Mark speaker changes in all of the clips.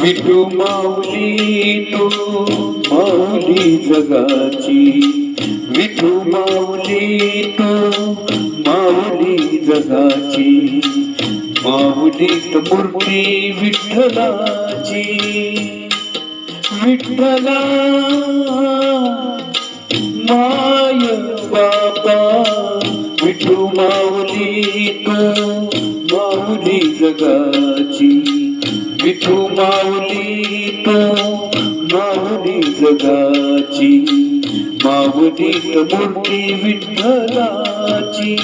Speaker 1: विठू माऊली तू माऊली जगाची, विठू माऊली तू माऊली जगाची, माऊलीत मूर्ती विठ्ठलाची. विठ्ठला माय बाबा विठू माऊली तू माऊली जगाची, विठू माऊली तू माऊली जगाची, माऊलीत मूर्ती विठ्ठलाची.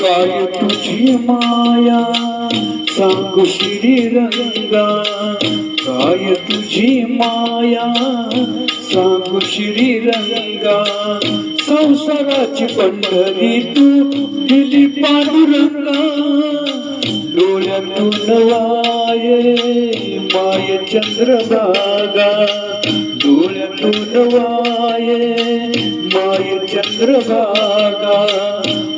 Speaker 1: काय तुझी माया सांगू श्रीरंगा, काय तुझी माया सांगू श्रीरंगा, संसाराची पंढरी तू दिली पांडुरंगा. डोळ्यातून वाये माय चंद्रभागा, डोळ्यातून वाये माय चंद्रभागा.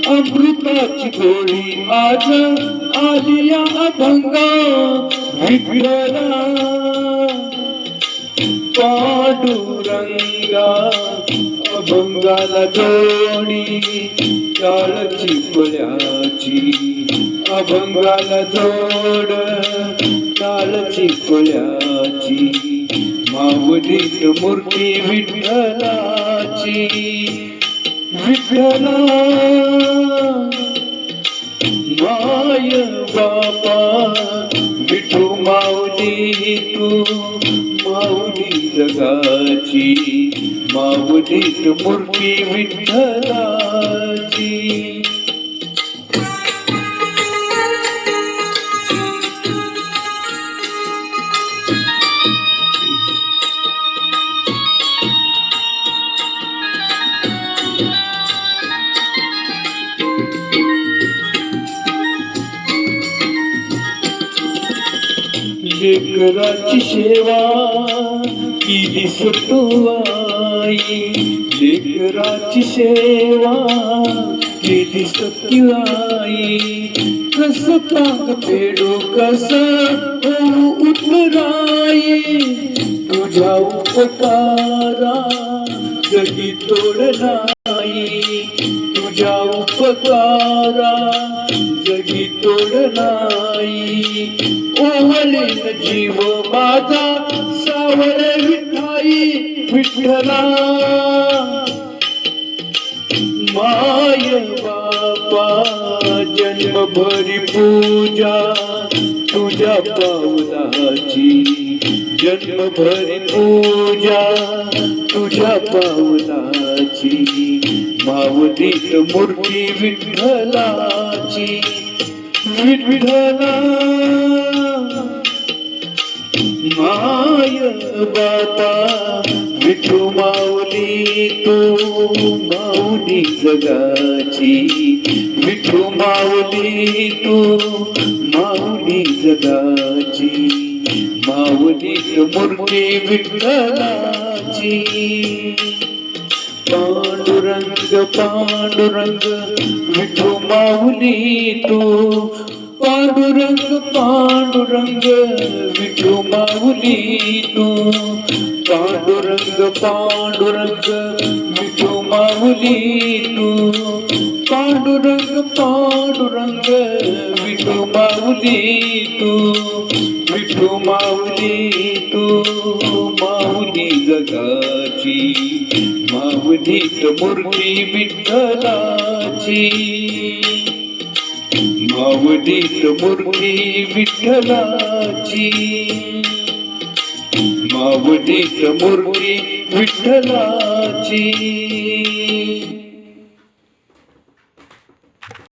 Speaker 1: अमृताची गोळी आज आली या अभंगा, विठ्ठला पांडुरंगा. अभंगाला जोडी काळची फळ्याची, अभंगाला जोड काळची फळ्याची, माऊलीत मूर्ती विठ्ठलाची. विठ्ठला माय बाबा विठू माऊली तू माऊली जगाची, माऊलीत मूर्ती विठ्ठलाची. लेकराची सेवा केली सतुआई, लेकराची सेवा केली सतुआई. कस ताक पेडू कस होऊ उतराई, तुझ्या उपकारा जगी तोड नाही, तुझ्या उपकारा जगी तोड नाही. ओवळीन जीव माझा सावर विठाई, विठ्ठला माय बाबा जन्मभरी पूजा तुझ्या पावलाची, जन्मभरी पूजा तुझ्या पावलाची, माऊलीत मूर्ती विठ्ठलाची. विठ्ठला माय बाबा विठू माऊली तू माऊली जगाची, विठू माऊली तू माऊली जगाची, माऊलीत मूर्ती विठ्ठलाची. पांडुरंग पांडुरंग विठू माऊली तू, पांडुरंग पांडुरंग विठू माऊली तू, पांडुरंग पांडुरंग विठू माऊली तू, पांडुरंग पांडुरंग विठू माऊली तू, विठू माऊली तू माऊली जगाची, माऊलीत मूर्ती विठ्ठलाची, माऊलीत मूर्ती विठ्ठलाची, माऊलीत मूर्ती विठ्ठलाची.